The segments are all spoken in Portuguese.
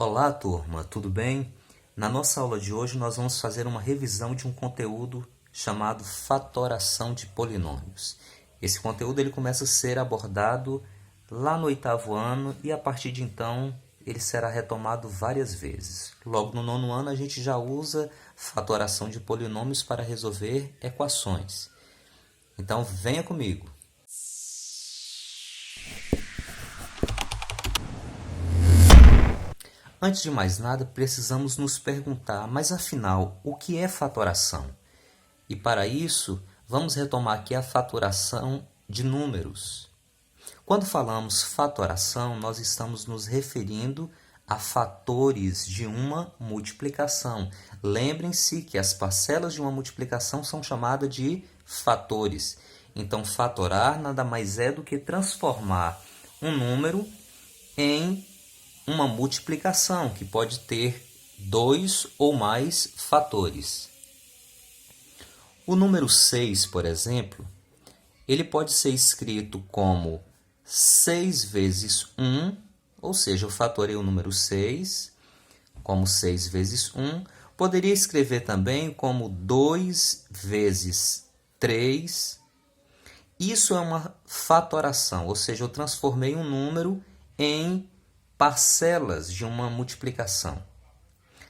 Olá, turma, tudo bem? Na nossa aula de hoje nós vamos fazer uma revisão de um conteúdo chamado fatoração de polinômios. Esse conteúdo ele começa a ser abordado lá no 8º ano e a partir de então ele será retomado várias vezes. Logo no 9º ano a gente já usa fatoração de polinômios para resolver equações. Então venha comigo. Antes de mais nada, precisamos nos perguntar, mas afinal, o que é fatoração? E para isso, vamos retomar aqui a fatoração de números. Quando falamos fatoração, nós estamos nos referindo a fatores de uma multiplicação. Lembrem-se que as parcelas de uma multiplicação são chamadas de fatores. Então, fatorar nada mais é do que transformar um número em uma multiplicação, que pode ter 2 ou mais fatores. O número 6, por exemplo, ele pode ser escrito como 6 vezes 1, ou seja, eu fatorei o número 6 como 6 vezes 1. Poderia escrever também como 2 vezes 3. Isso é uma fatoração, ou seja, eu transformei um número em parcelas de uma multiplicação.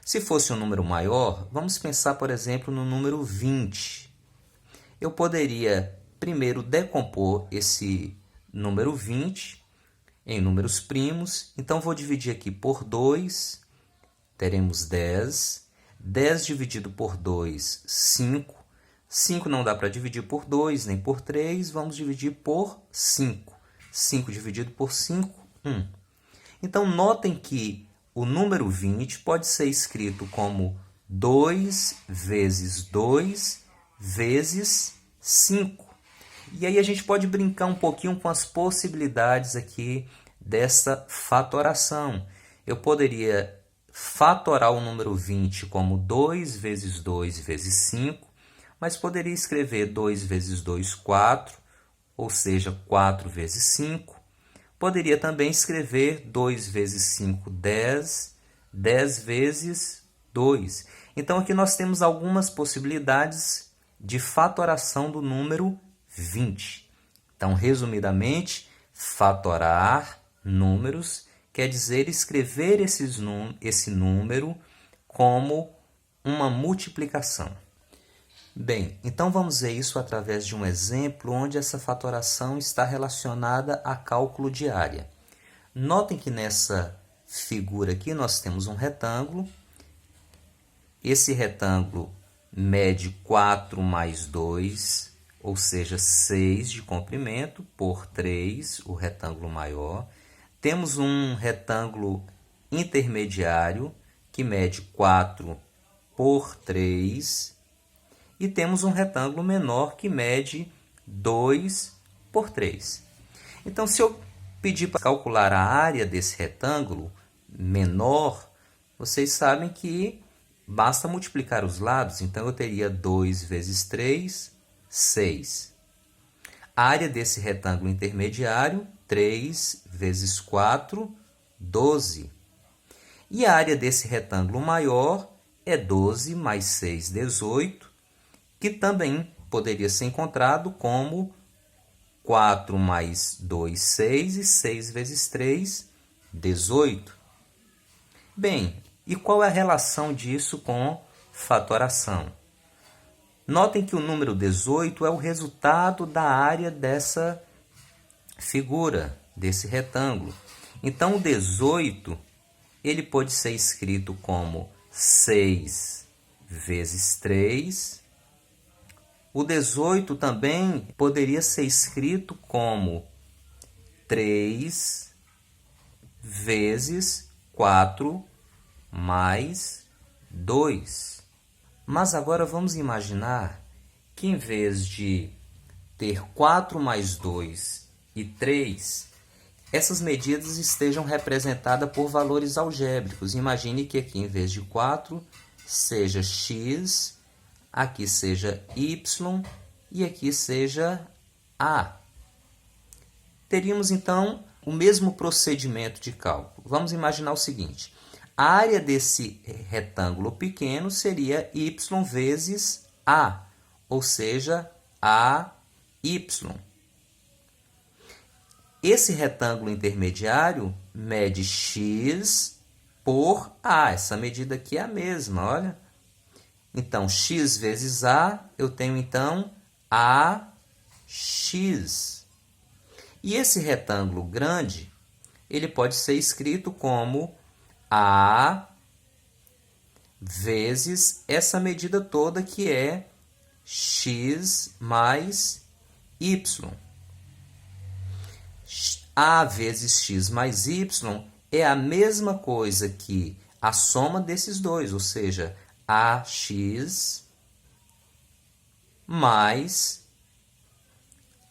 Se fosse um número maior, vamos pensar, por exemplo, no número 20. Eu poderia primeiro decompor esse número 20 em números primos. Então, vou dividir aqui por 2, teremos 10. 10 dividido por 2, 5. 5 não dá para dividir por 2 nem por 3, vamos dividir por 5. 5 dividido por 5, 1. Então, notem que o número 20 pode ser escrito como 2 vezes 2 vezes 5. E aí a gente pode brincar um pouquinho com as possibilidades aqui dessa fatoração. Eu poderia fatorar o número 20 como 2 vezes 2 vezes 5, mas poderia escrever 2 vezes 2, 4, ou seja, 4 vezes 5. Poderia também escrever 2 vezes 5, 10, 10 vezes 2. Então, aqui nós temos algumas possibilidades de fatoração do número 20. Então, resumidamente, fatorar números quer dizer escrever esse número como uma multiplicação. Bem, então vamos ver isso através de um exemplo onde essa fatoração está relacionada a cálculo de área. Notem que nessa figura aqui nós temos um retângulo. Esse retângulo mede 4 mais 2, ou seja, 6 de comprimento, por 3, o retângulo maior. Temos um retângulo intermediário que mede 4 por 3. E temos um retângulo menor que mede 2 por 3. Então, se eu pedir para calcular a área desse retângulo menor, vocês sabem que basta multiplicar os lados. Então, eu teria 2 vezes 3, 6. A área desse retângulo intermediário, 3 vezes 4, 12. E a área desse retângulo maior é 12 mais 6, 18. Que também poderia ser encontrado como 4 mais 2, 6, e 6 vezes 3, 18. Bem, e qual é a relação disso com fatoração? Notem que o número 18 é o resultado da área dessa figura, desse retângulo. Então, o 18 ele pode ser escrito como 6 vezes 3. O 18 também poderia ser escrito como 3 vezes 4 mais 2. Mas agora vamos imaginar que em vez de ter 4 mais 2 e 3, essas medidas estejam representadas por valores algébricos. Imagine que aqui em vez de 4 seja x, aqui seja y e aqui seja a. Teríamos então o mesmo procedimento de cálculo. Vamos imaginar o seguinte: A área desse retângulo pequeno seria y vezes a, ou seja, AY. Esse retângulo intermediário mede x por a. Essa medida aqui é a mesma, olha. Então, x vezes a, eu tenho então AX. E esse retângulo grande, ele pode ser escrito como A vezes essa medida toda que é x mais y. A vezes x mais y é a mesma coisa que a soma desses dois, ou seja, AX mais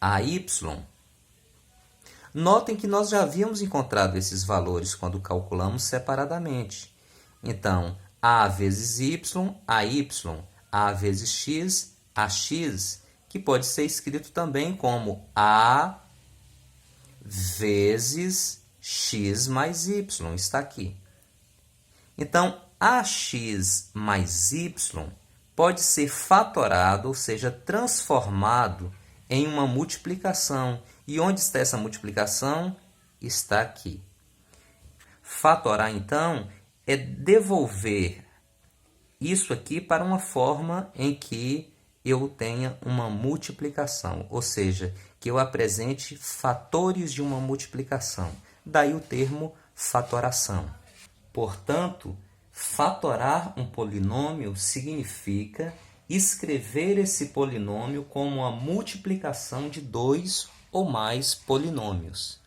AY. Notem que nós já havíamos encontrado esses valores quando calculamos separadamente. Então, A vezes Y, AY, A vezes X, AX, que pode ser escrito também como A vezes X mais Y, está aqui. Então, AX mais Y pode ser fatorado, ou seja, transformado em uma multiplicação. E onde está essa multiplicação? Está aqui. Fatorar, então, é devolver isso aqui para uma forma em que eu tenha uma multiplicação, ou seja, que eu apresente fatores de uma multiplicação. Daí o termo fatoração. Portanto, fatorar um polinômio significa escrever esse polinômio como a multiplicação de dois ou mais polinômios.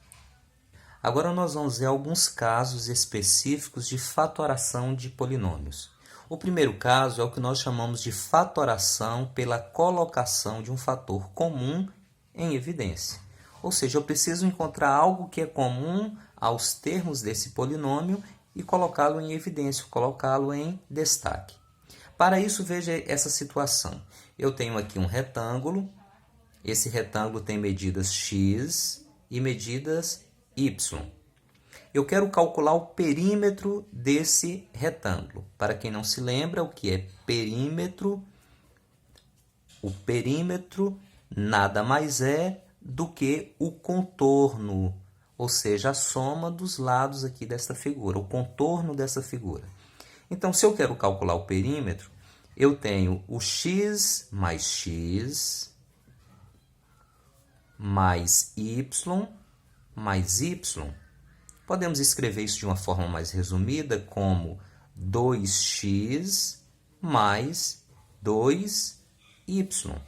Agora nós vamos ver alguns casos específicos de fatoração de polinômios. O primeiro caso é o que nós chamamos de fatoração pela colocação de um fator comum em evidência. Ou seja, eu preciso encontrar algo que é comum aos termos desse polinômio e colocá-lo em evidência, colocá-lo em destaque. Para isso, veja essa situação. Eu tenho aqui um retângulo. Esse retângulo tem medidas x e medidas y. Eu quero calcular o perímetro desse retângulo. Para quem não se lembra, o que é perímetro? O perímetro nada mais é do que o contorno, ou seja, a soma dos lados aqui desta figura, o contorno dessa figura. Então, se eu quero calcular o perímetro, eu tenho o x mais y mais y. Podemos escrever isso de uma forma mais resumida como 2x mais 2y.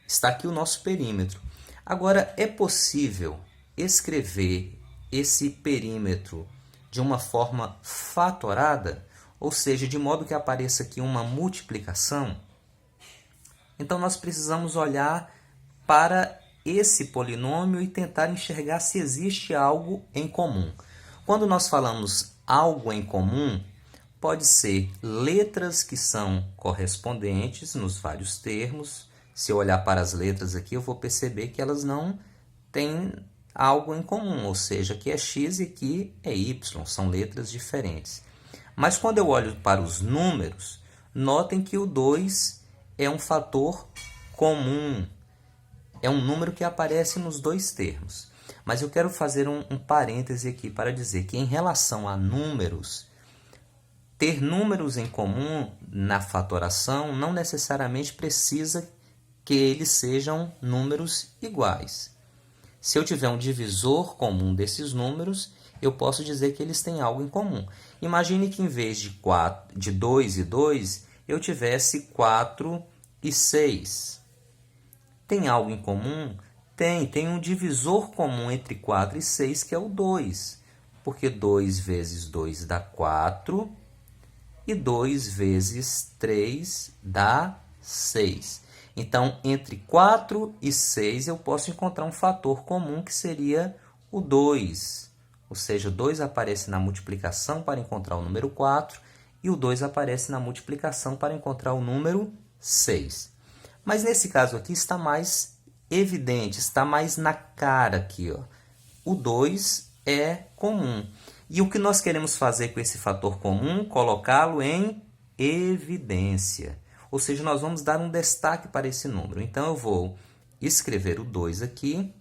Está aqui o nosso perímetro. Agora, é possível escrever esse perímetro de uma forma fatorada, ou seja, de modo que apareça aqui uma multiplicação? Então, nós precisamos olhar para esse polinômio e tentar enxergar se existe algo em comum. Quando nós falamos algo em comum, pode ser letras que são correspondentes nos vários termos. Se eu olhar para as letras aqui, eu vou perceber que elas não têm algo em comum, ou seja, aqui é x e aqui é y, são letras diferentes. Mas quando eu olho para os números, notem que o 2 é um fator comum. É um número que aparece nos dois termos. Mas eu quero fazer um parêntese aqui para dizer que, em relação a números, ter números em comum na fatoração não necessariamente precisa que eles sejam números iguais. Se eu tiver um divisor comum desses números, eu posso dizer que eles têm algo em comum. Imagine que, em vez de 2 e 2, eu tivesse 4 e 6. Tem algo em comum? Tem um divisor comum entre 4 e 6, que é o 2. Porque 2 vezes 2 dá 4 e 2 vezes 3 dá 6. Então, entre 4 e 6, eu posso encontrar um fator comum que seria o 2. Ou seja, o 2 aparece na multiplicação para encontrar o número 4 e o 2 aparece na multiplicação para encontrar o número 6. Mas nesse caso aqui está mais evidente, está mais na cara aqui, ó. O 2 é comum. E o que nós queremos fazer com esse fator comum? Colocá-lo em evidência. Ou seja, nós vamos dar um destaque para esse número. Então, eu vou escrever o 2 aqui.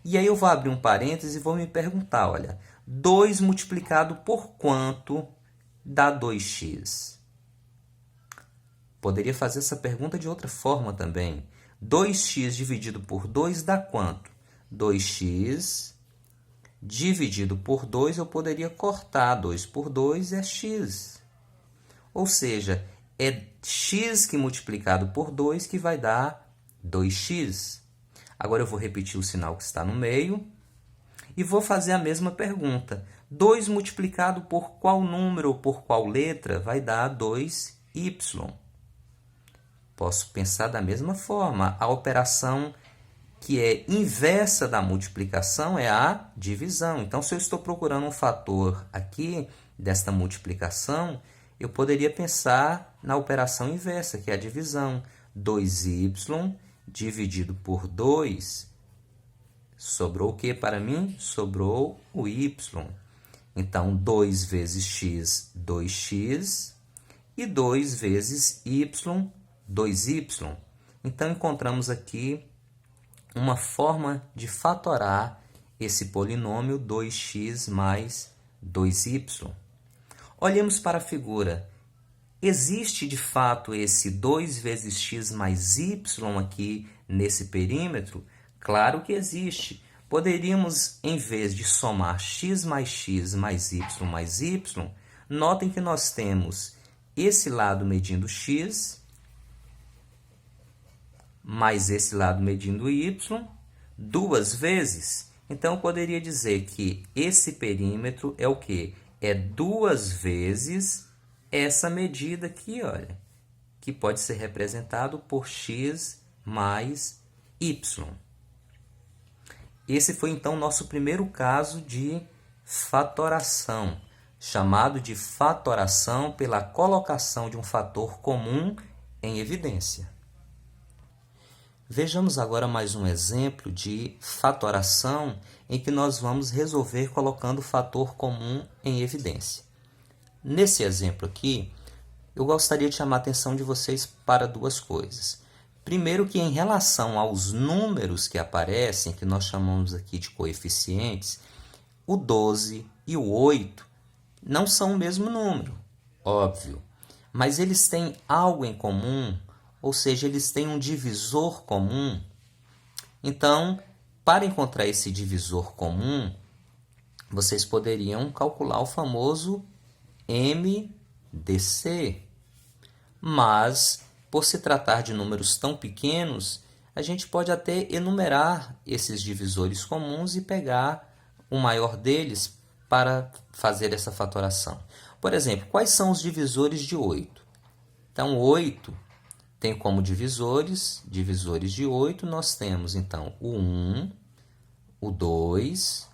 E aí eu vou abrir um parêntese e vou me perguntar, olha, 2 multiplicado por quanto dá 2x? Poderia fazer essa pergunta de outra forma também. 2x dividido por 2 dá quanto? 2x dividido por 2, eu poderia cortar 2 por 2 é x. Ou seja, é x que multiplicado por 2 que vai dar 2x. Agora eu vou repetir o sinal que está no meio e vou fazer a mesma pergunta. 2 multiplicado por qual número ou por qual letra vai dar 2y? Posso pensar da mesma forma. A operação que é inversa da multiplicação é a divisão. Então, se eu estou procurando um fator aqui desta multiplicação, eu poderia pensar na operação inversa, que é a divisão. 2y dividido por 2, sobrou o que para mim? Sobrou o y. Então, 2 vezes x, 2x, e 2 vezes y, 2y. Então, encontramos aqui uma forma de fatorar esse polinômio 2x mais 2y. Olhemos para a figura. Existe, de fato, esse 2 vezes x mais y aqui nesse perímetro? Claro que existe. Poderíamos, em vez de somar x mais y, notem que nós temos esse lado medindo x, mais esse lado medindo y, 2 vezes. Então, eu poderia dizer que esse perímetro é o quê? É 2 vezes essa medida aqui, olha, que pode ser representado por x mais y. Esse foi, então, nosso primeiro caso de fatoração, chamado de fatoração pela colocação de um fator comum em evidência. Vejamos agora mais um exemplo de fatoração em que nós vamos resolver colocando o fator comum em evidência. Nesse exemplo aqui, eu gostaria de chamar a atenção de vocês para duas coisas. Primeiro, que em relação aos números que aparecem, que nós chamamos aqui de coeficientes, o 12 e o 8 não são o mesmo número, óbvio, mas eles têm algo em comum, ou seja, eles têm um divisor comum. Então, para encontrar esse divisor comum, vocês poderiam calcular o famoso MDC. Mas, por se tratar de números tão pequenos, a gente pode até enumerar esses divisores comuns e pegar o maior deles para fazer essa fatoração. Por exemplo, quais são os divisores de 8? Então, 8 tem como divisores de 8, nós temos, então, o 1, o 2,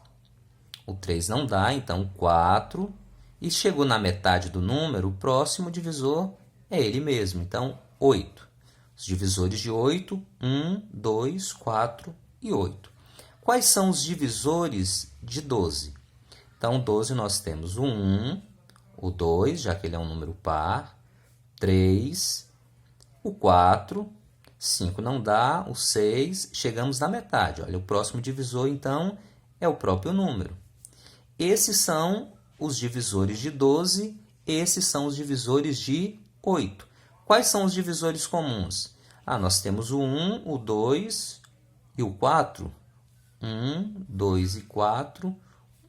o 3 não dá, então, o 4, e chegou na metade do número, o próximo divisor é ele mesmo, então, 8. Os divisores de 8, 1, 2, 4 e 8. Quais são os divisores de 12? Então, 12 nós temos o 1, o 2, já que ele é um número par, 3, o 4, 5 não dá, o 6, chegamos na metade. Olha, o próximo divisor, então, é o próprio número. Esses são os divisores de 12, esses são os divisores de 8. Quais são os divisores comuns? Nós temos o 1, o 2 e o 4. 1, 2 e 4,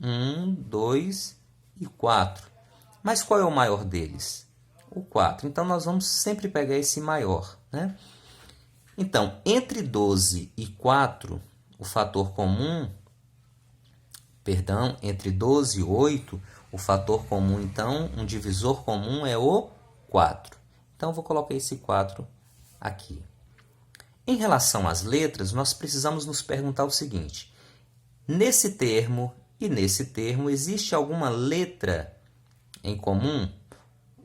1, 2 e 4. Mas qual é o maior deles? O 4. Então, nós vamos sempre pegar esse maior, né? Então, entre 12 e 4, o fator comum, entre 12 e 8, o fator comum, então, um divisor comum é o 4. Então, eu vou colocar esse 4 aqui. Em relação às letras, nós precisamos nos perguntar o seguinte: nesse termo e nesse termo, existe alguma letra em comum?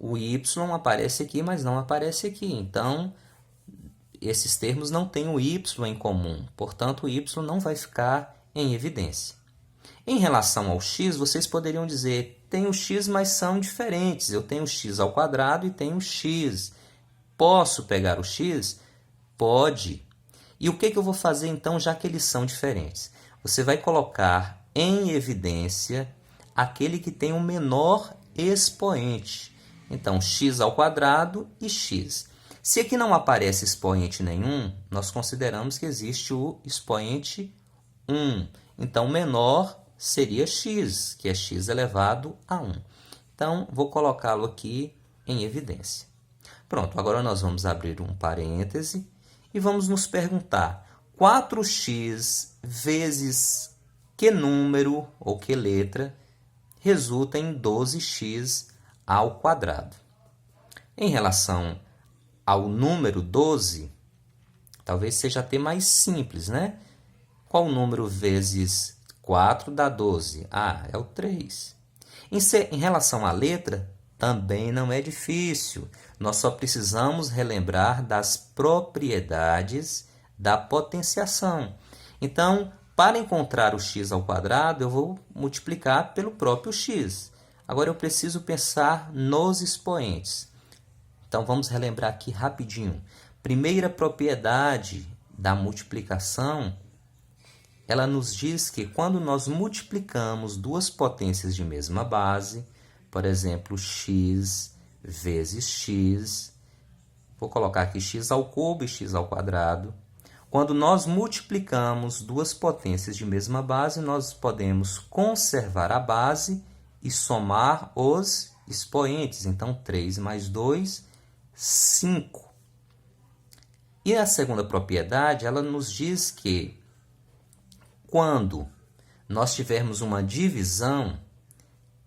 O y aparece aqui, mas não aparece aqui. Então, esses termos não têm o y em comum. Portanto, o y não vai ficar em evidência. Em relação ao x, vocês poderiam dizer, tenho x, mas são diferentes. Eu tenho x ao quadrado e tenho x. Posso pegar o x? Pode. E o que eu vou fazer então, já que eles são diferentes? Você vai colocar em evidência aquele que tem o menor expoente. Então, x ao quadrado e x. Se aqui não aparece expoente nenhum, nós consideramos que existe o expoente 1. Então, o menor seria x, que é x elevado a 1. Então, vou colocá-lo aqui em evidência. Pronto, agora nós vamos abrir um parêntese e vamos nos perguntar 4x vezes que número ou que letra resulta em 12x ao quadrado. Em relação ao número 12, talvez seja até mais simples, né? Qual número vezes 4 dá 12? Ah, é o 3. Em relação à letra, também não é difícil. Nós só precisamos relembrar das propriedades da potenciação. Então, para encontrar o x ao quadrado, eu vou multiplicar pelo próprio x. Agora, eu preciso pensar nos expoentes. Então, vamos relembrar aqui rapidinho. Primeira propriedade da multiplicação, ela nos diz que quando nós multiplicamos duas potências de mesma base, por exemplo, x vezes x, vou colocar aqui x ao cubo e x ao quadrado. Quando nós multiplicamos duas potências de mesma base, nós podemos conservar a base e somar os expoentes. Então, 3 mais 2, 5. E a segunda propriedade, ela nos diz que quando nós tivermos uma divisão,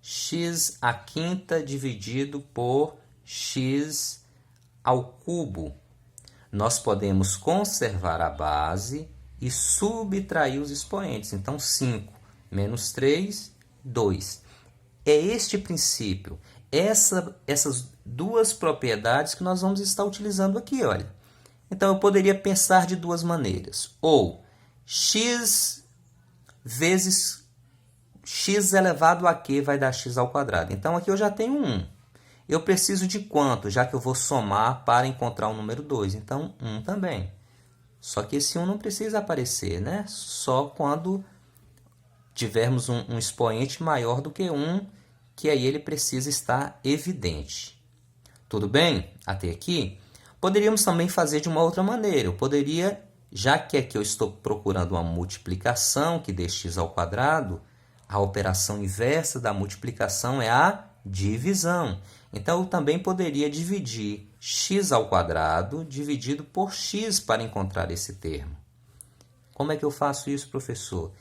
x à quinta dividido por x ao cubo, nós podemos conservar a base e subtrair os expoentes. Então, 5 menos 3, 2. É este princípio, essas duas propriedades que nós vamos estar utilizando aqui, olha. Então, eu poderia pensar de duas maneiras. Ou x vezes x elevado a q vai dar x ao quadrado. Então, aqui eu já tenho 1. Eu preciso de quanto? Já que eu vou somar para encontrar o número 2. Então, 1 também. Só que esse 1 não precisa aparecer, né? Só quando tivermos um expoente maior do que 1, que aí ele precisa estar evidente. Tudo bem? Até aqui? Poderíamos também fazer de uma outra maneira. Eu poderia, já que aqui eu estou procurando uma multiplicação que dê x ao quadrado, a operação inversa da multiplicação é a divisão. Então, eu também poderia dividir x ao quadrado dividido por x para encontrar esse termo. Como é que eu faço isso, professor?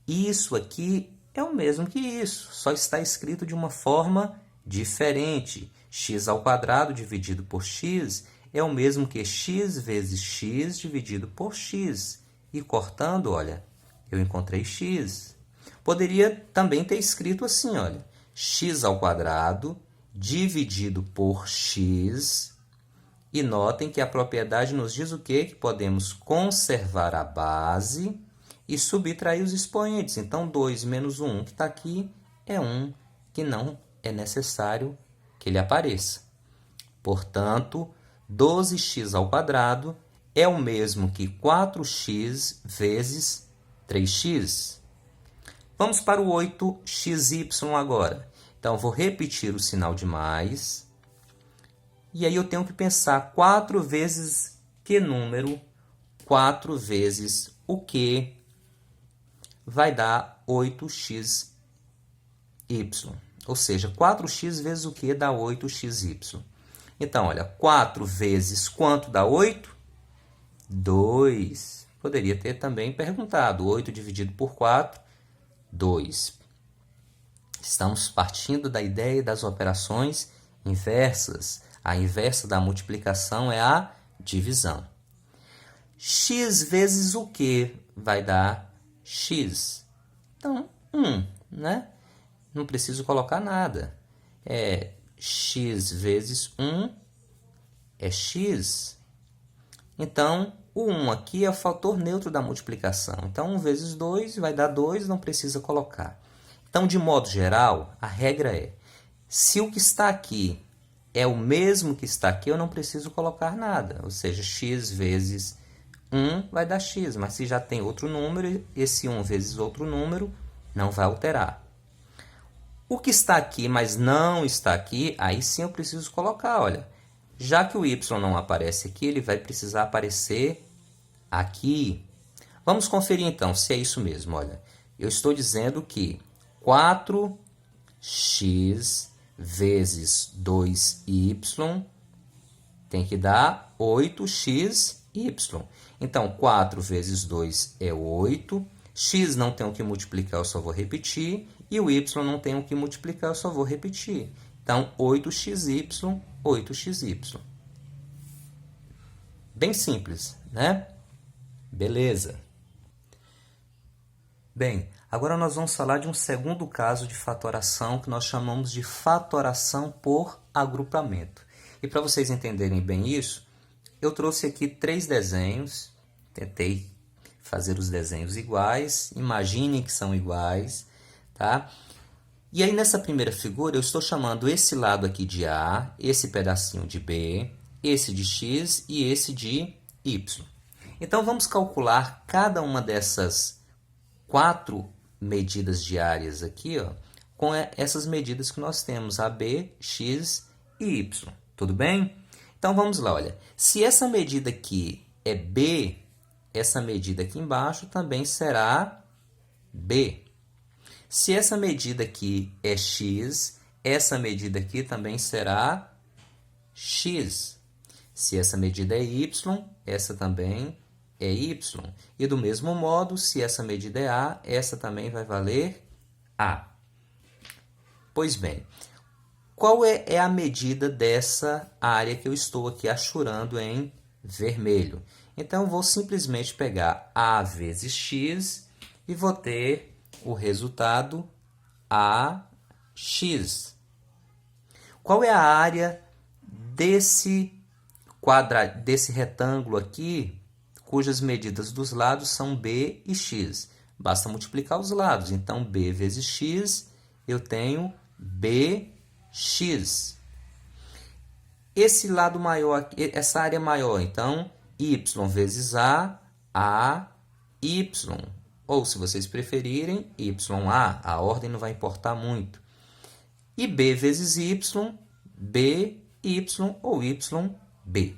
Isso aqui é o mesmo que isso, só está escrito de uma forma diferente. X ao quadrado dividido por x é o mesmo que x vezes x dividido por x. E cortando, olha, eu encontrei x. Poderia também ter escrito assim, olha, x ao quadrado dividido por x. E notem que a propriedade nos diz o quê? Que podemos conservar a base e subtrair os expoentes. Então, 2 menos 1 que está aqui é 1 que não é necessário que ele apareça. Portanto, 12x ao quadrado é o mesmo que 4x vezes 3x. Vamos para o 8xy agora. Então, vou repetir o sinal de mais. E aí eu tenho que pensar 4 vezes que número? 4 vezes o que vai dar 8xy. Ou seja, 4x vezes o que dá 8xy. Então, olha, 4 vezes quanto dá 8? 2. Poderia ter também perguntado, 8 dividido por 4, 2. Estamos partindo da ideia das operações inversas. A inversa da multiplicação é a divisão. X vezes o que vai dar x? Então, 1, né? Não preciso colocar nada. X vezes 1 é x. Então, o 1 aqui é o fator neutro da multiplicação. Então, 1 vezes 2 vai dar 2, não precisa colocar. Então, de modo geral, a regra é, se o que está aqui é o mesmo que está aqui, eu não preciso colocar nada. Ou seja, x vezes 1 vai dar x, mas se já tem outro número, esse 1 vezes outro número não vai alterar. O que está aqui, mas não está aqui, aí sim eu preciso colocar, olha. Já que o y não aparece aqui, ele vai precisar aparecer aqui. Vamos conferir então se é isso mesmo, olha. Eu estou dizendo que 4x vezes 2y tem que dar 8xy. Então, 4 vezes 2 é 8. X não tem o que multiplicar, eu só vou repetir. E o y não tem o que multiplicar, eu só vou repetir. Então, 8xy, 8xy. Bem simples, né? Beleza. Bem, agora nós vamos falar de um segundo caso de fatoração que nós chamamos de fatoração por agrupamento. E para vocês entenderem bem isso, eu trouxe aqui 3 desenhos, tentei fazer os desenhos iguais, imaginem que são iguais, tá? E aí nessa primeira figura eu estou chamando esse lado aqui de A, esse pedacinho de B, esse de X e esse de Y. Então vamos calcular cada uma dessas 4 medidas diárias aqui, ó, com essas medidas que nós temos, A, B, X e Y. Tudo bem? Então vamos lá, olha. Se essa medida aqui é B, essa medida aqui embaixo também será B. Se essa medida aqui é x, essa medida aqui também será x. Se essa medida é y, essa também é y. E do mesmo modo, se essa medida é a, essa também vai valer a. Pois bem, qual é a medida dessa área que eu estou aqui achurando em vermelho? Então, eu vou simplesmente pegar a vezes x e vou ter o resultado AX. Qual é a área desse retângulo aqui, cujas medidas dos lados são B e X? Basta multiplicar os lados. Então, B vezes X, eu tenho BX. Esse lado maior, essa área maior, então, Y vezes A, AY. Ou, se vocês preferirem, YA. A ordem não vai importar muito. E B vezes Y, BY ou YB.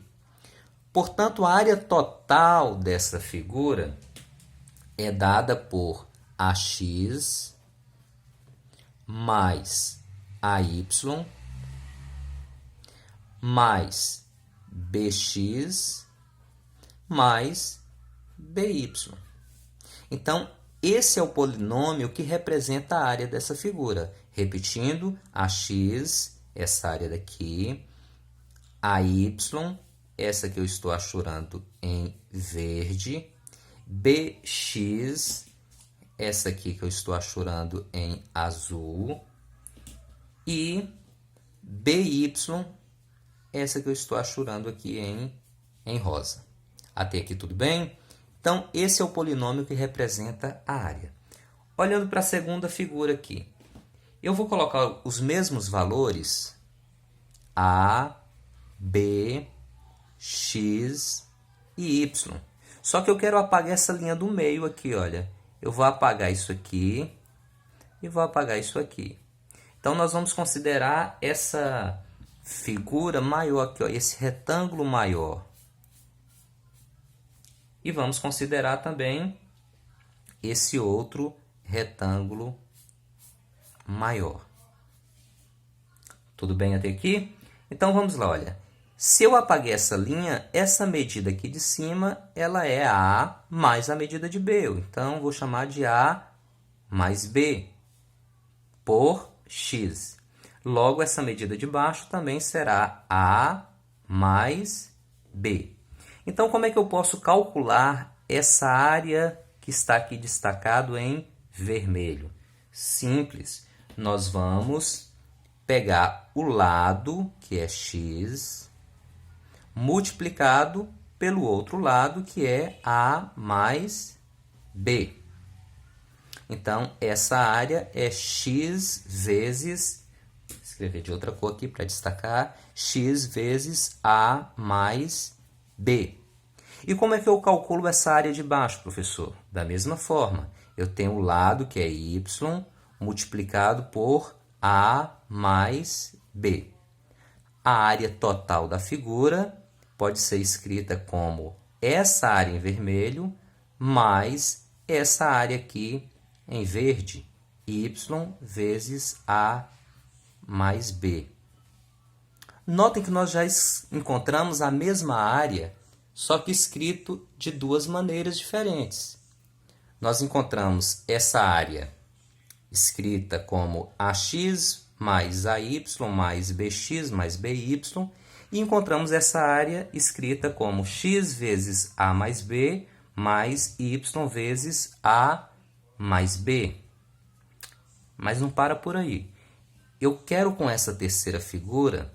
Portanto, a área total dessa figura é dada por AX mais AY mais BX mais BY. Então, esse é o polinômio que representa a área dessa figura. Repetindo, AX, essa área daqui, AY, essa que eu estou achurando em verde, BX, essa aqui que eu estou achurando em azul, e BY, essa que eu estou achurando aqui em rosa. Até aqui tudo bem? Então, esse é o polinômio que representa a área. Olhando para a segunda figura aqui, eu vou colocar os mesmos valores A, B, X e Y. Só que eu quero apagar essa linha do meio aqui, olha. Eu vou apagar isso aqui e vou apagar isso aqui. Então, nós vamos considerar essa figura maior aqui, ó, esse retângulo maior. E vamos considerar também esse outro retângulo maior. Tudo bem até aqui? Então, vamos lá, olha. Se eu apaguei essa linha, essa medida aqui de cima, ela é A mais a medida de B. Então, vou chamar de A mais B por X. Logo, essa medida de baixo também será A mais B. Então, como é que eu posso calcular essa área que está aqui destacado em vermelho? Simples. Nós vamos pegar o lado, que é x, multiplicado pelo outro lado, que é A mais B. Então, essa área é x vezes, vou escrever de outra cor aqui para destacar, x vezes A mais B. E como é que eu calculo essa área de baixo, professor? Da mesma forma, eu tenho o lado, que é y, multiplicado por A mais B. A área total da figura pode ser escrita como essa área em vermelho mais essa área aqui em verde, y vezes A mais B. Notem que nós já encontramos a mesma área, só que escrito de duas maneiras diferentes. Nós encontramos essa área escrita como AX mais AY mais BX mais BY, e encontramos essa área escrita como x vezes A mais B mais Y vezes A mais B. Mas não para por aí. Eu quero, com essa terceira figura,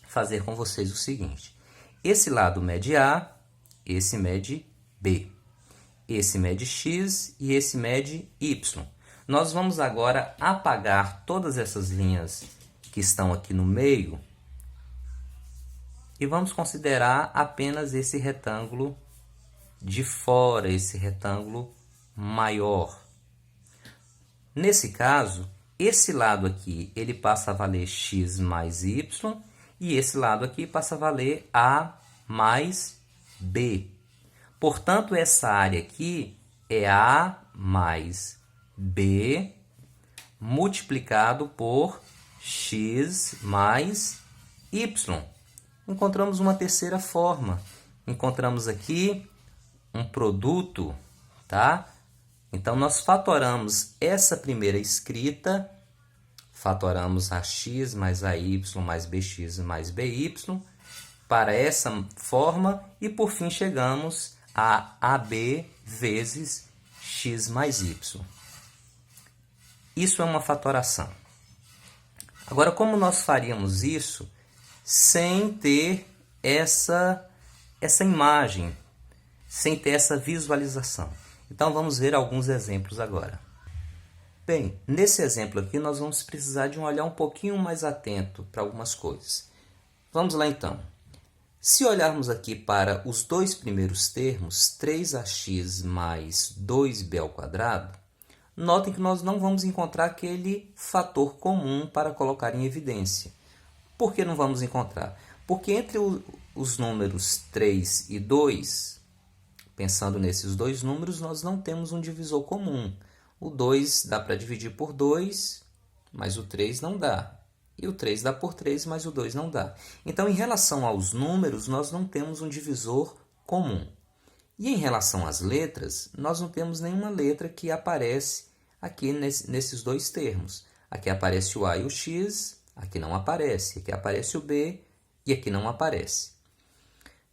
fazer com vocês o seguinte. Esse lado mede A, esse mede B. Esse mede X e esse mede Y. Nós vamos agora apagar todas essas linhas que estão aqui no meio e vamos considerar apenas esse retângulo de fora, esse retângulo maior. Nesse caso, esse lado aqui ele passa a valer x mais y e esse lado aqui passa a valer a mais b. Portanto, essa área aqui é a mais b multiplicado por x mais y. Encontramos uma terceira forma. Encontramos aqui um produto, tá? Então, nós fatoramos essa primeira escrita, fatoramos a x mais a y mais bx mais by para essa forma e, por fim, chegamos a AB vezes x mais y. Isso é uma fatoração. Agora, como nós faríamos isso sem ter essa imagem, sem ter essa visualização? Então, vamos ver alguns exemplos agora. Bem, nesse exemplo aqui, nós vamos precisar de um olhar um pouquinho mais atento para algumas coisas. Vamos lá, então. Se olharmos aqui para os dois primeiros termos, 3ax mais 2b ao quadrado, notem que nós não vamos encontrar aquele fator comum para colocar em evidência. Por que não vamos encontrar? Porque entre os números 3 e 2, pensando nesses dois números, nós não temos um divisor comum. O 2 dá para dividir por 2, mas o 3 não dá. E o 3 dá por 3, mas o 2 não dá. Então, em relação aos números, nós não temos um divisor comum. E em relação às letras, nós não temos nenhuma letra que aparece aqui nesses dois termos. Aqui aparece o A e o X, aqui não aparece. Aqui aparece o B e aqui não aparece.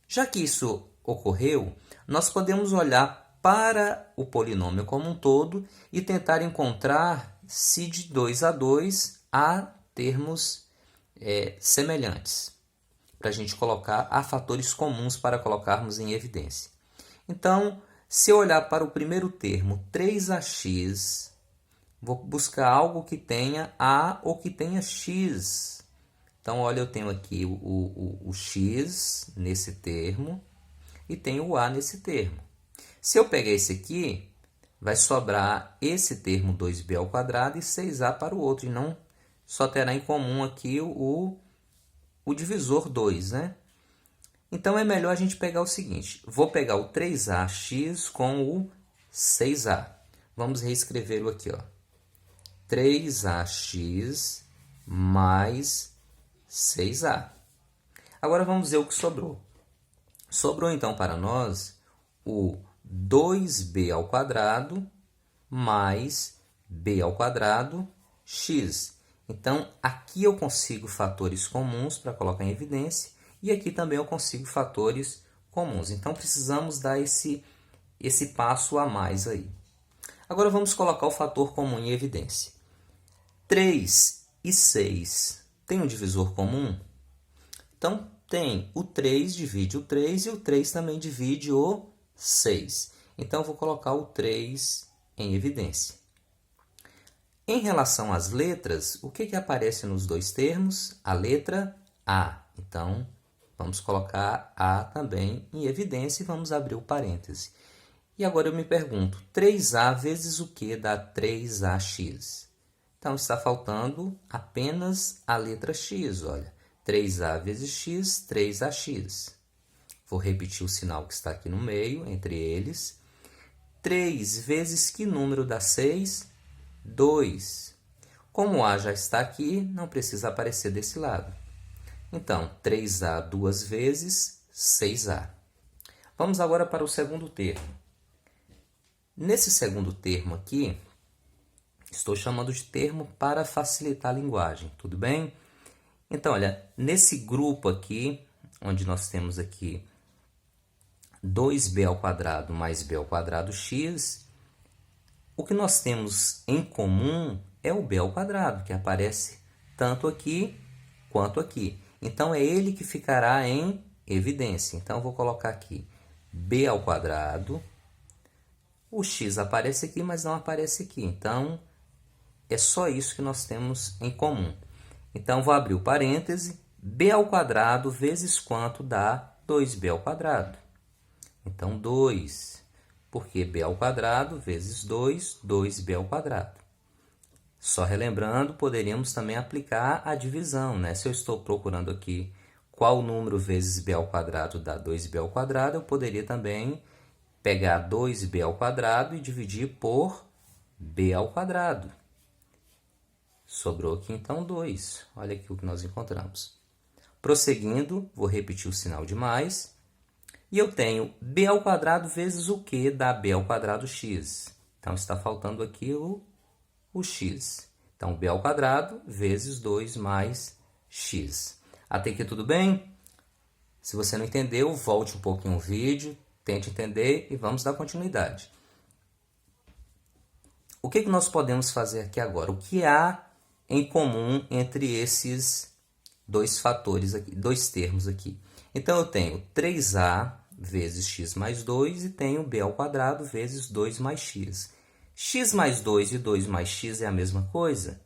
Já que isso ocorreu, nós podemos olhar para o polinômio como um todo e tentar encontrar se de 2 a 2 há termos semelhantes, para a gente colocar, há fatores comuns para colocarmos em evidência. Então, se eu olhar para o primeiro termo, 3ax, vou buscar algo que tenha A ou que tenha X. Então, olha, eu tenho aqui o X nesse termo e tenho o A nesse termo. Se eu pegar esse aqui, vai sobrar esse termo 2b ao quadrado e 6a para o outro, e não só terá em comum aqui o divisor 2, né? Então, é melhor a gente pegar o seguinte. Vou pegar o 3ax com o 6a. Vamos reescrevê-lo aqui, ó. 3ax mais 6a. Agora, vamos ver o que sobrou. Sobrou, então, para nós o 2b ao quadrado mais b ao quadrado x. Então, aqui eu consigo fatores comuns para colocar em evidência e aqui também eu consigo fatores comuns. Então, precisamos dar esse passo a mais aí. Agora, vamos colocar o fator comum em evidência. 3 e 6 tem um divisor comum? Então, tem o 3 divide o 3 e o 3 também divide o 6. Então, eu vou colocar o 3 em evidência. Em relação às letras, o que aparece nos dois termos? A letra A. Então, vamos colocar A também em evidência e vamos abrir o parêntese. E agora eu me pergunto, 3A vezes o que dá 3AX? Então, está faltando apenas a letra X, olha. 3A vezes X, 3AX. Vou repetir o sinal que está aqui no meio, entre eles. 3 vezes que número dá 6? 2. Como A já está aqui, não precisa aparecer desse lado. Então, 3A duas vezes, 6A. Vamos agora para o segundo termo. Nesse segundo termo aqui, estou chamando de termo para facilitar a linguagem, tudo bem? Então, olha, nesse grupo aqui, onde nós temos aqui 2b ao quadrado mais b ao quadrado x, o que nós temos em comum é o b ao quadrado, que aparece tanto aqui quanto aqui. Então, é ele que ficará em evidência. Então, vou colocar aqui b ao quadrado. O x aparece aqui, mas não aparece aqui. Então, é só isso que nós temos em comum. Então, vou abrir o parêntese. B ao quadrado vezes quanto dá 2b ao quadrado. Então, 2. Porque b ao quadrado vezes 2, 2b ao quadrado. Só relembrando, poderíamos também aplicar a divisão, né? Se eu estou procurando aqui qual número vezes b ao quadrado dá 2b ao quadrado, eu poderia também pegar 2b ao quadrado e dividir por b ao quadrado. Sobrou aqui, então, 2. Olha aqui o que nós encontramos. Prosseguindo, vou repetir o sinal de mais. E eu tenho b ao quadrado vezes o que dá b ao quadrado x. Então, está faltando aqui o x. Então, b ao quadrado vezes 2 mais x. Até aqui tudo bem? Se você não entendeu, volte um pouquinho o vídeo, tente entender e vamos dar continuidade. O que nós podemos fazer aqui agora? O que há em comum entre esses dois fatores aqui, dois termos aqui? Então, eu tenho 3a vezes x mais 2 e tenho b ao quadrado vezes 2 mais x. X mais 2 e 2 mais x é a mesma coisa?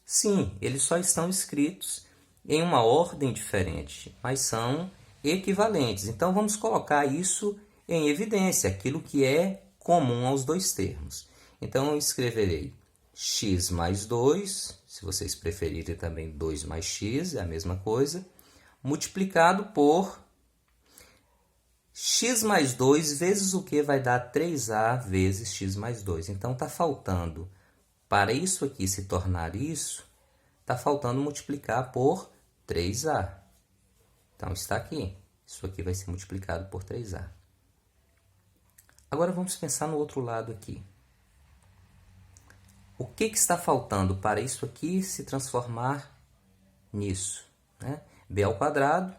Sim, eles só estão escritos em uma ordem diferente, mas são equivalentes. Então, vamos colocar isso em evidência, aquilo que é comum aos dois termos. Então, eu escreverei x mais 2, se vocês preferirem também 2 mais x, é a mesma coisa, multiplicado por x mais 2 vezes o que vai dar 3a vezes x mais 2. Então, está faltando, para isso aqui se tornar isso, está faltando multiplicar por 3a. Então, está aqui. Isso aqui vai ser multiplicado por 3a. Agora, vamos pensar no outro lado aqui. O que está faltando para isso aqui se transformar nisso? Né? b ao quadrado,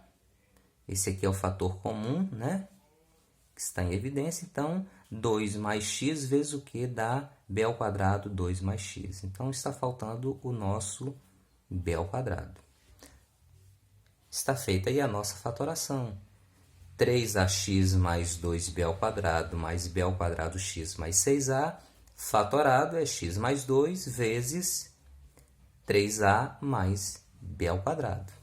esse aqui é o fator comum, né? Que está em evidência. Então, 2 mais x vezes o que dá b ao quadrado, 2 mais x. Então, está faltando o nosso b ao quadrado. Está feita aí a nossa fatoração. 3ax mais 2b ao quadrado mais b ao quadrado x mais 6a, fatorado é x mais 2 vezes 3a mais b ao quadrado.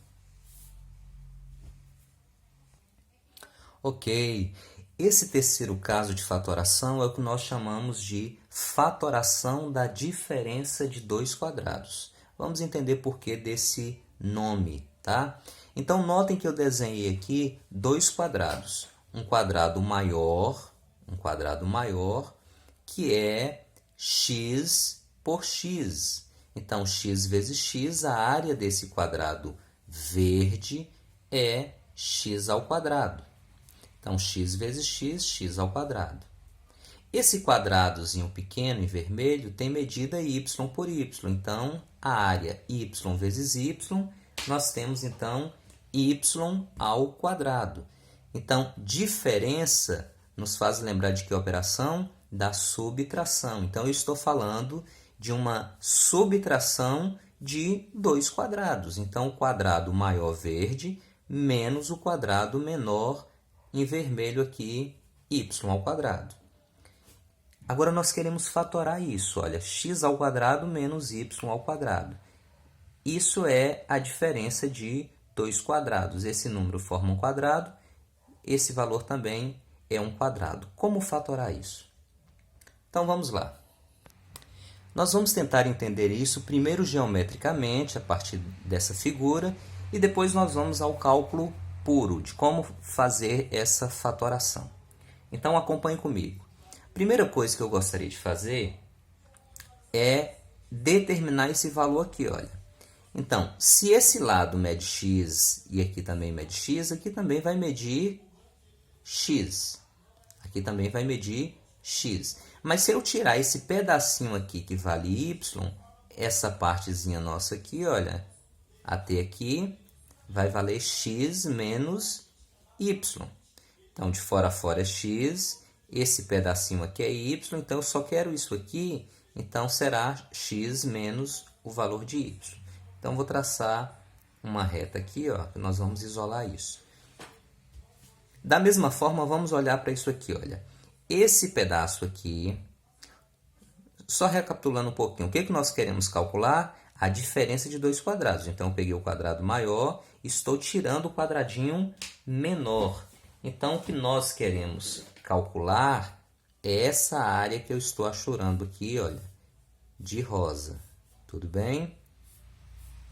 Ok, esse terceiro caso de fatoração é o que nós chamamos de fatoração da diferença de dois quadrados. Vamos entender por que desse nome, tá? Então, notem que eu desenhei aqui dois quadrados. Um quadrado maior, que é x por x. Então, x vezes x, a área desse quadrado verde é x ao quadrado. Então, x vezes x, x ao quadrado. Esse quadradozinho pequeno em vermelho tem medida y por y. Então, a área y vezes y, nós temos, então, y ao quadrado. Então, diferença nos faz lembrar de que operação? Da subtração. Então, eu estou falando de uma subtração de dois quadrados. Então, o quadrado maior verde menos o quadrado menor, em vermelho aqui, y ao quadrado. Agora nós queremos fatorar isso, olha, x ao quadrado menos y ao quadrado. Isso é a diferença de dois quadrados. Esse número forma um quadrado, esse valor também é um quadrado. Como fatorar isso? Então vamos lá. Nós vamos tentar entender isso primeiro geometricamente, a partir dessa figura, e depois nós vamos ao cálculo puro, de como fazer essa fatoração. Então acompanhe comigo. Primeira coisa que eu gostaria de fazer é determinar esse valor aqui, olha. Então, se esse lado mede x e aqui também mede x, aqui também vai medir x. Aqui também vai medir x. Mas se eu tirar esse pedacinho aqui que vale y, essa partezinha nossa aqui, olha, até aqui, vai valer x menos y. Então, de fora a fora é x, esse pedacinho aqui é y, então eu só quero isso aqui, então será x menos o valor de y. Então, vou traçar uma reta aqui, ó, que nós vamos isolar isso. Da mesma forma, vamos olhar para isso aqui, olha. Esse pedaço aqui, só recapitulando um pouquinho, o que nós queremos calcular? A diferença de dois quadrados. Então, eu peguei o quadrado maior, estou tirando o quadradinho menor. Então, o que nós queremos calcular é essa área que eu estou achurando aqui, olha, de rosa. Tudo bem?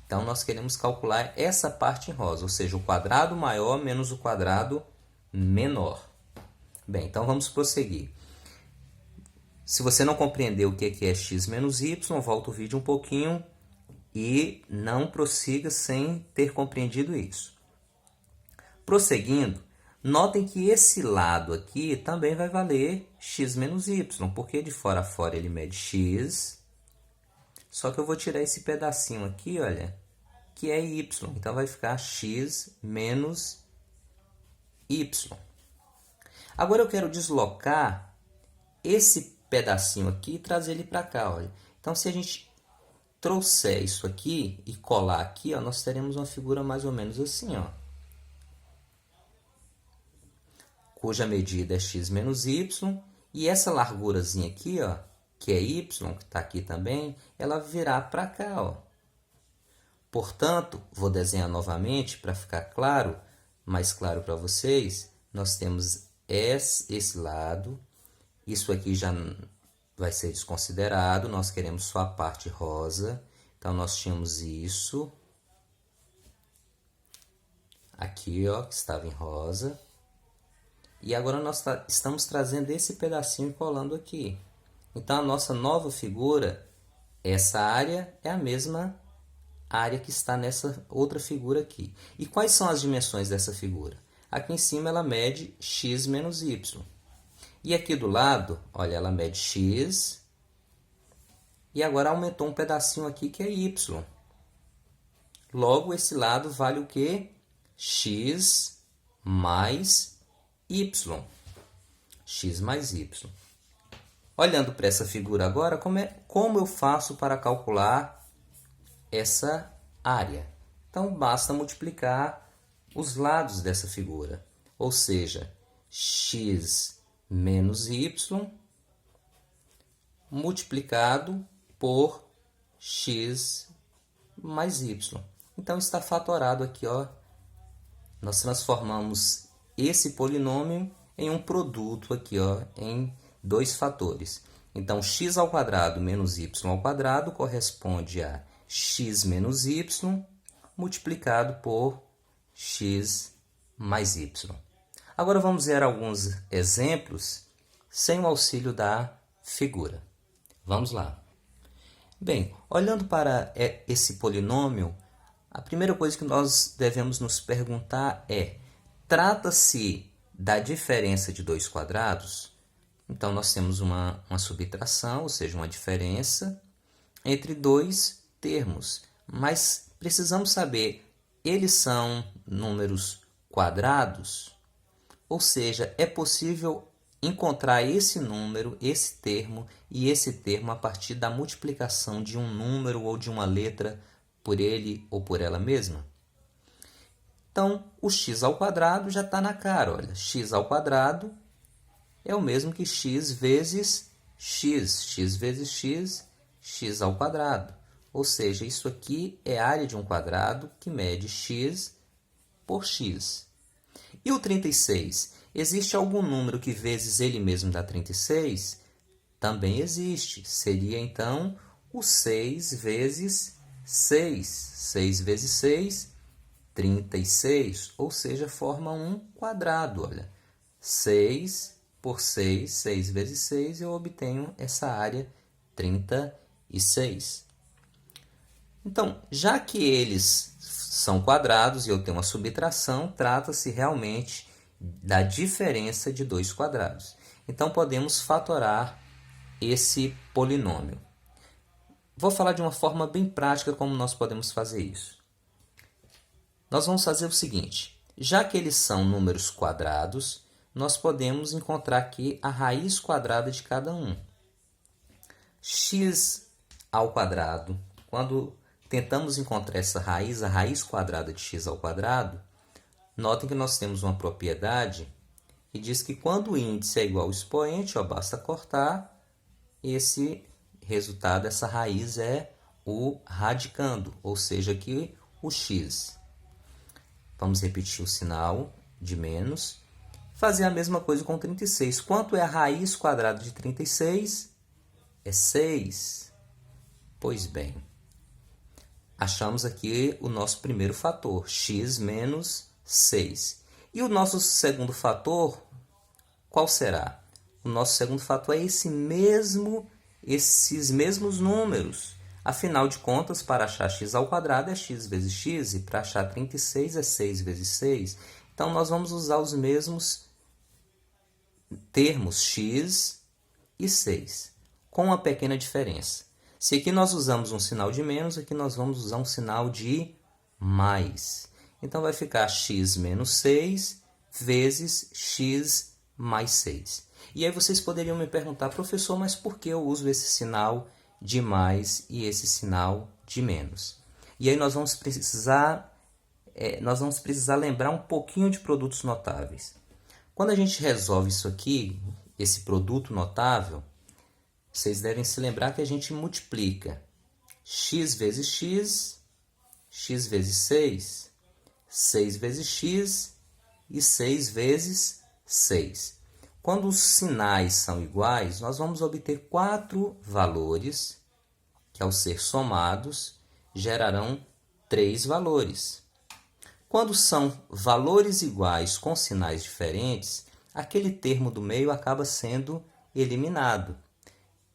Então, nós queremos calcular essa parte em rosa, ou seja, o quadrado maior menos o quadrado menor. Bem, então vamos prosseguir. Se você não compreendeu o que é x menos y, volta o vídeo um pouquinho e não prossiga sem ter compreendido isso. Prosseguindo, notem que esse lado aqui também vai valer x menos y, porque de fora a fora ele mede x, só que eu vou tirar esse pedacinho aqui, olha, que é y. Então, vai ficar x menos y. Agora, eu quero deslocar esse pedacinho aqui e trazer ele para cá, olha. Então, se a gente trouxer isso aqui e colar aqui, ó, nós teremos uma figura mais ou menos assim, ó, cuja medida é x menos y, e essa largurazinha aqui, ó, que é y, que está aqui também, ela virá para cá, ó. Portanto, vou desenhar novamente para ficar claro, mais claro para vocês. Nós temos esse lado, isso aqui já vai ser desconsiderado, nós queremos só a parte rosa. Então, nós tínhamos isso aqui, ó, que estava em rosa. E agora nós estamos trazendo esse pedacinho e colando aqui. Então, a nossa nova figura, essa área é a mesma área que está nessa outra figura aqui. E quais são as dimensões dessa figura? Aqui em cima ela mede x menos y. E aqui do lado, olha, ela mede x. E agora aumentou um pedacinho aqui que é y. Logo, esse lado vale o quê? X mais y. X mais y. Olhando para essa figura agora, como eu faço para calcular essa área? Então, basta multiplicar os lados dessa figura. Ou seja, x menos y multiplicado por x mais y. Então, está fatorado aqui, ó. Nós transformamos esse polinômio em um produto aqui, ó, em dois fatores. Então, x ao quadrado menos y ao quadrado corresponde a x menos y multiplicado por x mais y. Agora, vamos ver alguns exemplos sem o auxílio da figura. Vamos lá. Bem, olhando para esse polinômio, a primeira coisa que nós devemos nos perguntar é: trata-se da diferença de dois quadrados? Então, nós temos uma subtração, ou seja, uma diferença entre dois termos. Mas precisamos saber, eles são números quadrados? Ou seja, é possível encontrar esse número, esse termo e esse termo a partir da multiplicação de um número ou de uma letra por ele ou por ela mesma? Então, o x ao quadrado já está na cara. Olha, x ao quadrado é o mesmo que x vezes x. X vezes x, x ao quadrado. Ou seja, isso aqui é a área de um quadrado que mede x por x. E o 36? Existe algum número que vezes ele mesmo dá 36? Também existe. Seria, então, o 6 vezes 6. 6 vezes 6, 36. Ou seja, forma um quadrado. Olha, 6 por 6, 6 vezes 6, eu obtenho essa área 36. Então, já que eles são quadrados e eu tenho uma subtração, trata-se realmente da diferença de dois quadrados. Então, podemos fatorar esse polinômio. Vou falar de uma forma bem prática como nós podemos fazer isso. Nós vamos fazer o seguinte: já que eles são números quadrados, nós podemos encontrar aqui a raiz quadrada de cada um. X ao quadrado, quando tentamos encontrar essa raiz, a raiz quadrada de x ao quadrado, notem que nós temos uma propriedade que diz que quando o índice é igual ao expoente, basta cortar, esse resultado, essa raiz é o radicando, ou seja, aqui o x. Vamos repetir o sinal de menos. Fazer a mesma coisa com 36. Quanto é a raiz quadrada de 36? É 6. Pois bem, achamos aqui o nosso primeiro fator, x menos 6. E o nosso segundo fator, qual será? O nosso segundo fator é esses mesmos números. Afinal de contas, para achar x ao quadrado é x vezes x, e para achar 36 é 6 vezes 6. Então, nós vamos usar os mesmos termos, x e 6, com uma pequena diferença. Se aqui nós usamos um sinal de menos, aqui nós vamos usar um sinal de mais. Então, vai ficar x menos 6 vezes x mais 6. E aí vocês poderiam me perguntar, professor, mas por que eu uso esse sinal de mais e esse sinal de menos? E aí nós vamos precisar lembrar um pouquinho de produtos notáveis. Quando a gente resolve isso aqui, esse produto notável, vocês devem se lembrar que a gente multiplica x vezes x, x vezes 6, 6 vezes x e 6 vezes 6. Quando os sinais são iguais, nós vamos obter 4 valores, que ao ser somados, gerarão 3 valores. Quando são valores iguais com sinais diferentes, aquele termo do meio acaba sendo eliminado.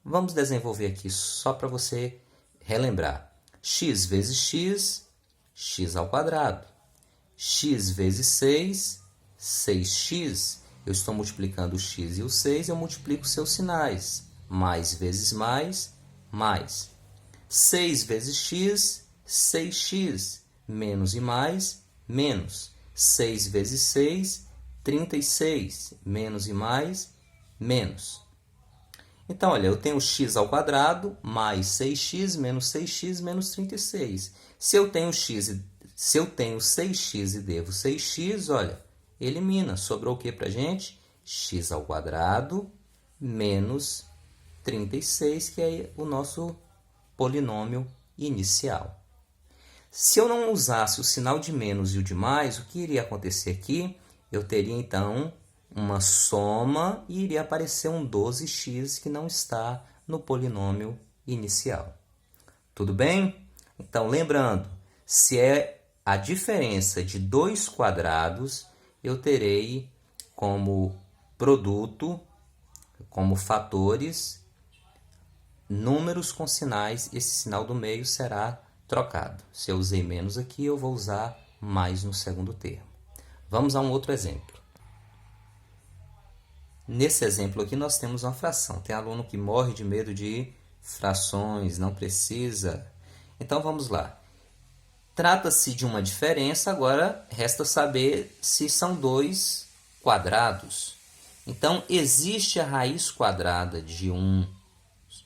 Vamos desenvolver aqui só para você relembrar. X vezes x, x ao quadrado. X vezes 6, 6x. Eu estou multiplicando o x e o 6, eu multiplico seus sinais. Mais vezes mais, mais. 6 vezes x, 6x. Menos e mais, menos. 6 vezes 6, 36. Menos e mais, menos. Então, olha, eu tenho x ao quadrado mais 6x menos 6x menos 36. Se eu tenho 6x e devo 6x, olha, elimina. Sobrou o que para a gente? X ao quadrado menos 36, que é o nosso polinômio inicial. Se eu não usasse o sinal de menos e o de mais, o que iria acontecer aqui? Eu teria, então, uma soma e iria aparecer um 12x que não está no polinômio inicial. Tudo bem? Então, lembrando, se é a diferença de dois quadrados, eu terei como produto, como fatores, números com sinais, esse sinal do meio será trocado. Se eu usei menos aqui, eu vou usar mais no segundo termo. Vamos a um outro exemplo. Nesse exemplo aqui, nós temos uma fração. Tem aluno que morre de medo de frações, não precisa. Então, vamos lá. Trata-se de uma diferença, agora resta saber se são dois quadrados. Então, existe a raiz quadrada de 1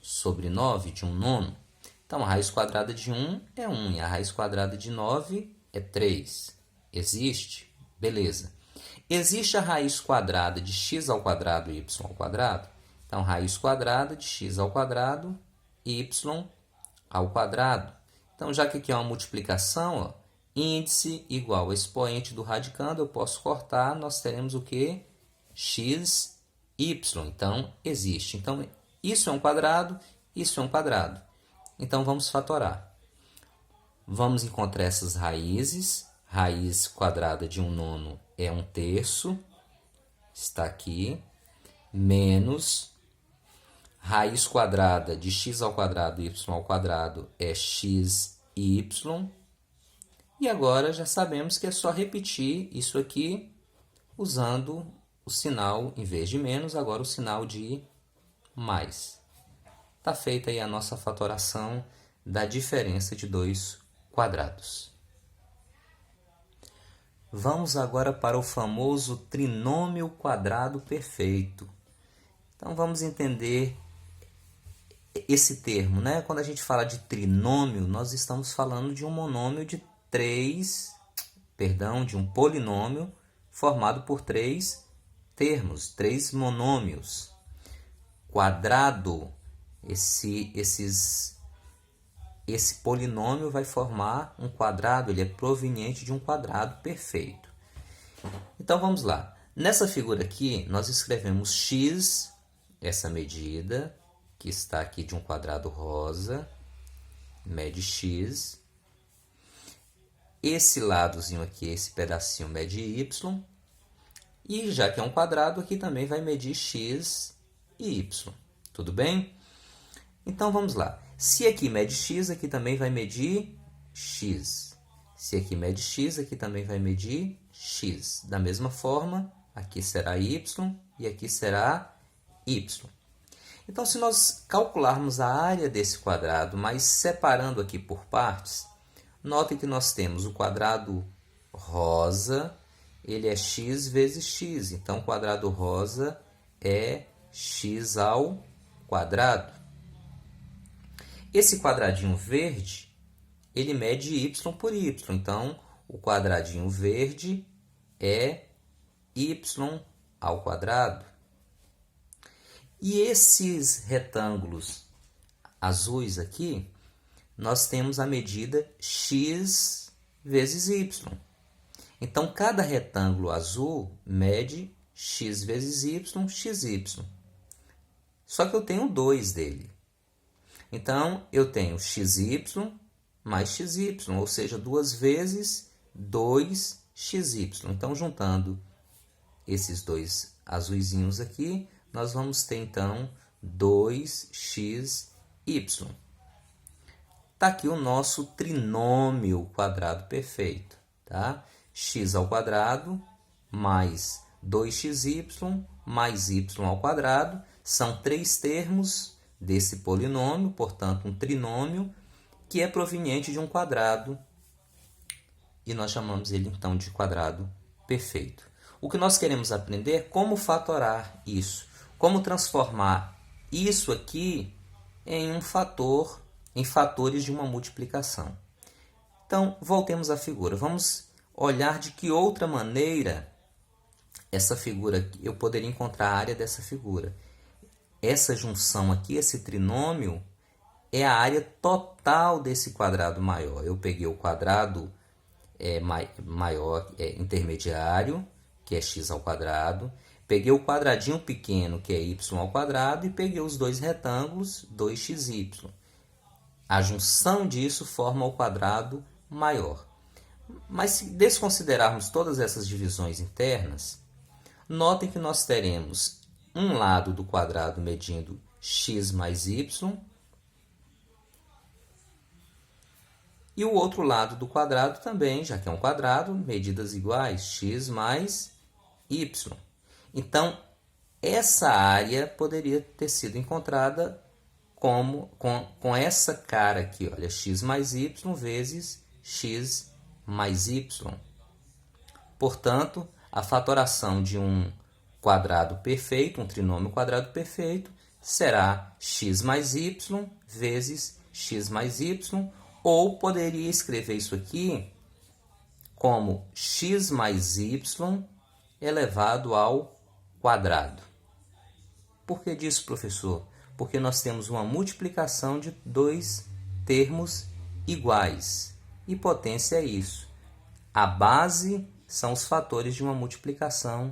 sobre 9, de 1 nono. Então, a raiz quadrada de 1 é 1 e a raiz quadrada de 9 é 3. Existe? Beleza. Existe a raiz quadrada de x ao quadrado e y ao quadrado? Então, raiz quadrada de x ao quadrado e y ao quadrado. Então, já que aqui é uma multiplicação, ó, índice igual ao expoente do radicando, eu posso cortar, nós teremos o quê? X, y. Então, existe. Então, isso é um quadrado, isso é um quadrado. Então, vamos fatorar. Vamos encontrar essas raízes. Raiz quadrada de 1/9 é 1/3, está aqui, menos raiz quadrada de x ao quadrado e y ao quadrado é xy. E agora já sabemos que é só repetir isso aqui usando o sinal, em vez de menos, agora o sinal de mais. Está feita aí a nossa fatoração da diferença de dois quadrados. Vamos agora para o famoso trinômio quadrado perfeito. Então, vamos entender esse termo, né? Quando a gente fala de trinômio, nós estamos falando de um monômio de de um polinômio formado por três termos, três monômios. Quadrado, esse polinômio vai formar um quadrado, ele é proveniente de um quadrado perfeito. Então, vamos lá. Nessa figura aqui, nós escrevemos x, essa medida, que está aqui de um quadrado rosa, mede x. Esse ladozinho aqui, esse pedacinho, mede y. E já que é um quadrado, aqui também vai medir x e y. Tudo bem? Então, vamos lá. Se aqui mede x, aqui também vai medir x. Se aqui mede x, aqui também vai medir x. Da mesma forma, aqui será y e aqui será y. Então, se nós calcularmos a área desse quadrado, mas separando aqui por partes, notem que nós temos o quadrado rosa, ele é x vezes x. Então, o quadrado rosa é x ao quadrado. Esse quadradinho verde, ele mede y por y. Então, o quadradinho verde é y ao quadrado. E esses retângulos azuis aqui, nós temos a medida x vezes y. Então, cada retângulo azul mede x vezes y, xy. Só que eu tenho 2 dele. Então, eu tenho xy mais xy, ou seja, 2 vezes 2xy. Então, juntando esses dois azuisinhos aqui, nós vamos ter, então, 2xy. Está aqui o nosso trinômio quadrado perfeito. Tá? X ao quadrado mais 2xy mais y ao quadrado são 3 termos desse polinômio, portanto, um trinômio, que é proveniente de um quadrado, e nós chamamos ele, então, de quadrado perfeito. O que nós queremos aprender é como fatorar isso, como transformar isso aqui em um fator, em fatores de uma multiplicação. Então, voltemos à figura. Vamos olhar de que outra maneira essa figura, eu poderia encontrar a área dessa figura. Essa junção aqui, esse trinômio, é a área total desse quadrado maior. Eu peguei o quadrado maior, intermediário, que é x ao quadrado. Peguei o quadradinho pequeno, que é y ao quadrado. E peguei os dois retângulos, 2xy. A junção disso forma o quadrado maior. Mas se desconsiderarmos todas essas divisões internas, notem que nós teremos um lado do quadrado medindo x mais y e o outro lado do quadrado também, já que é um quadrado, medidas iguais, x mais y. Então, essa área poderia ter sido encontrada com essa cara aqui, olha, x mais y vezes x mais y. Portanto, a fatoração de um quadrado perfeito, um trinômio quadrado perfeito, será x mais y vezes x mais y, ou poderia escrever isso aqui como x mais y elevado ao quadrado. Por que disso, professor? Porque nós temos uma multiplicação de dois termos iguais. E potência é isso. A base são os fatores de uma multiplicação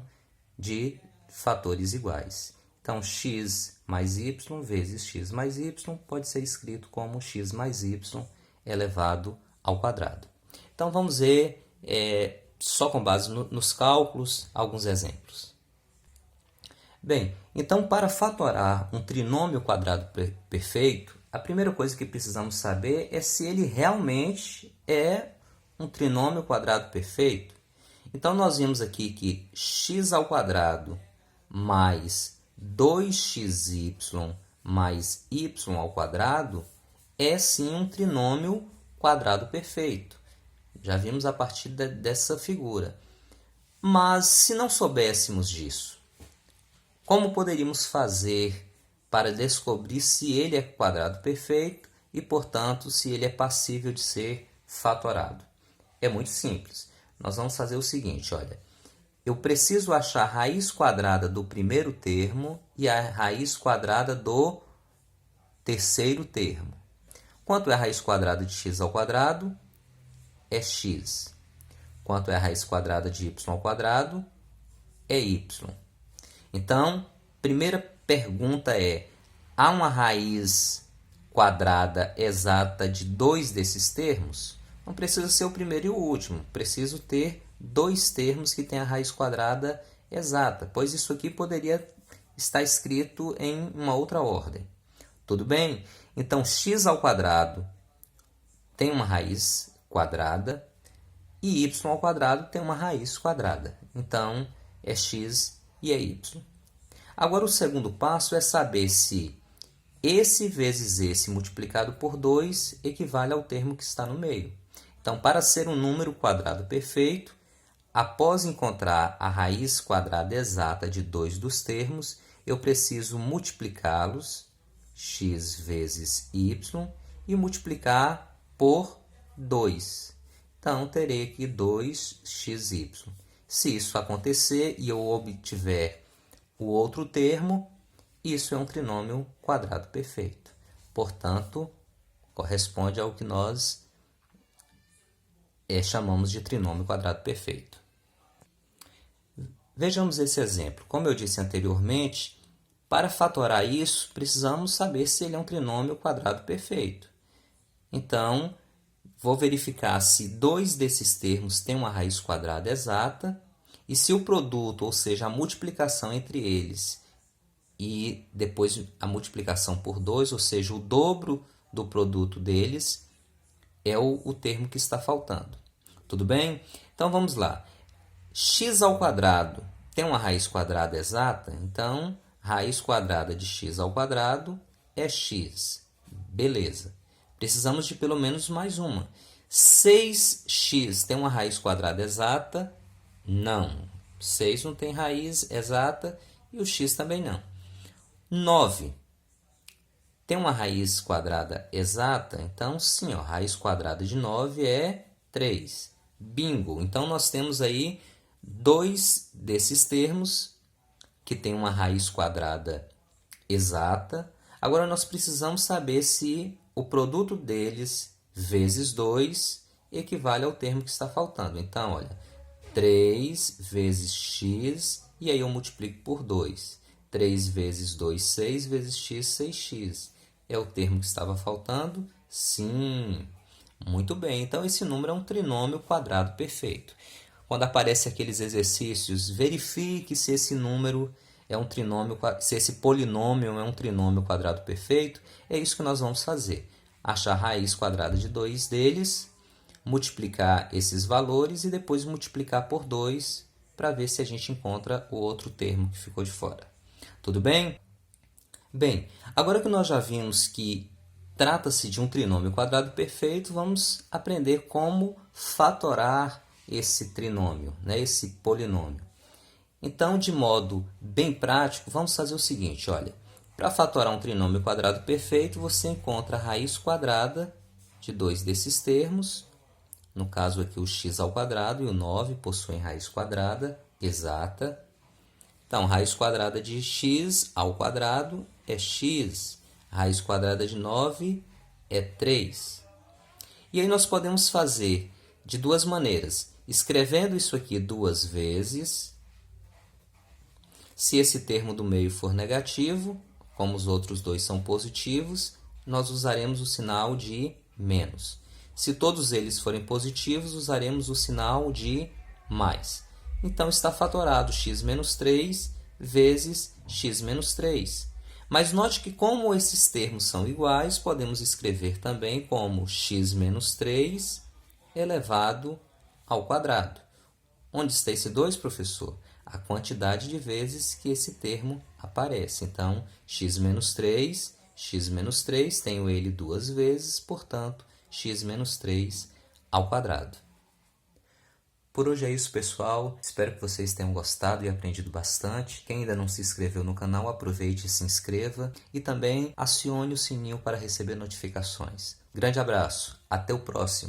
de fatores iguais. Então, x mais y vezes x mais y pode ser escrito como x mais y elevado ao quadrado. Então, vamos ver, só com base nos cálculos, alguns exemplos. Bem, então, para fatorar um trinômio quadrado perfeito, a primeira coisa que precisamos saber é se ele realmente é um trinômio quadrado perfeito. Então, nós vimos aqui que x ao quadrado mais 2xy mais y ao quadrado é sim um trinômio quadrado perfeito. Já vimos a partir dessa figura. Mas, se não soubéssemos disso, como poderíamos fazer para descobrir se ele é quadrado perfeito e, portanto, se ele é passível de ser fatorado? É muito simples. Nós vamos fazer o seguinte, olha. Eu preciso achar a raiz quadrada do primeiro termo e a raiz quadrada do terceiro termo. Quanto é a raiz quadrada de x ao quadrado? É x. Quanto é a raiz quadrada de y ao quadrado? É y. Então, primeira pergunta é: há uma raiz quadrada exata de dois desses termos? Não precisa ser o primeiro e o último. Preciso ter dois termos que têm a raiz quadrada exata, pois isso aqui poderia estar escrito em uma outra ordem. Tudo bem? Então, x ao quadrado tem uma raiz quadrada e y ao quadrado tem uma raiz quadrada. Então, é x e é y. Agora, o segundo passo é saber se esse vezes esse multiplicado por 2 equivale ao termo que está no meio. Então, para ser um número quadrado perfeito, após encontrar a raiz quadrada exata de dois dos termos, eu preciso multiplicá-los, x vezes y, e multiplicar por 2. Então, terei aqui 2xy. Se isso acontecer e eu obtiver o outro termo, isso é um trinômio quadrado perfeito. Portanto, corresponde ao que nós chamamos de trinômio quadrado perfeito. Vejamos esse exemplo. Como eu disse anteriormente, para fatorar isso, precisamos saber se ele é um trinômio quadrado perfeito. Então, vou verificar se dois desses termos têm uma raiz quadrada exata e se o produto, ou seja, a multiplicação entre eles e depois a multiplicação por 2, ou seja, o dobro do produto deles, é o termo que está faltando. Tudo bem? Então, vamos lá. X ao quadrado tem uma raiz quadrada exata? Então, raiz quadrada de x ao quadrado é x. Beleza. Precisamos de pelo menos mais uma. 6x tem uma raiz quadrada exata? Não. 6 não tem raiz exata e o x também não. 9 tem uma raiz quadrada exata? Então, sim, ó, raiz quadrada de 9 é 3. Bingo! Então, nós temos aí dois desses termos que tem uma raiz quadrada exata. Agora, nós precisamos saber se o produto deles vezes 2 equivale ao termo que está faltando. Então, olha, 3 vezes x, e aí eu multiplico por 2. 3 vezes 2, 6 vezes x, 6x. É o termo que estava faltando? Sim. Muito bem. Então, esse número é um trinômio quadrado perfeito. Quando aparecem aqueles exercícios, verifique se esse número é um trinômio, se esse polinômio é um trinômio quadrado perfeito. É isso que nós vamos fazer. Achar a raiz quadrada de dois deles, multiplicar esses valores e depois multiplicar por 2 para ver se a gente encontra o outro termo que ficou de fora. Tudo bem? Bem, agora que nós já vimos que trata-se de um trinômio quadrado perfeito, vamos aprender como fatorar esse trinômio, esse polinômio. Então, de modo bem prático, vamos fazer o seguinte, olha. Para fatorar um trinômio quadrado perfeito, você encontra a raiz quadrada de dois desses termos No caso aqui o x ao quadrado e o 9 possuem raiz quadrada exata. Então, raiz quadrada de x ao quadrado é x. Raiz quadrada de 9 é 3. E aí nós podemos fazer de duas maneiras. Escrevendo isso aqui duas vezes. Se esse termo do meio for negativo, como os outros dois são positivos, nós usaremos o sinal de menos. Se todos eles forem positivos, usaremos o sinal de mais. Então, está fatorado x menos 3 vezes x menos 3. Mas note que, como esses termos são iguais, podemos escrever também como x menos 3 elevado ao quadrado. Onde está esse 2, professor? A quantidade de vezes que esse termo aparece. Então, x menos 3, tenho ele duas vezes, portanto, x menos 3 ao quadrado. Por hoje é isso, pessoal. Espero que vocês tenham gostado e aprendido bastante. Quem ainda não se inscreveu no canal, aproveite e se inscreva. E também acione o sininho para receber notificações. Grande abraço. Até o próximo.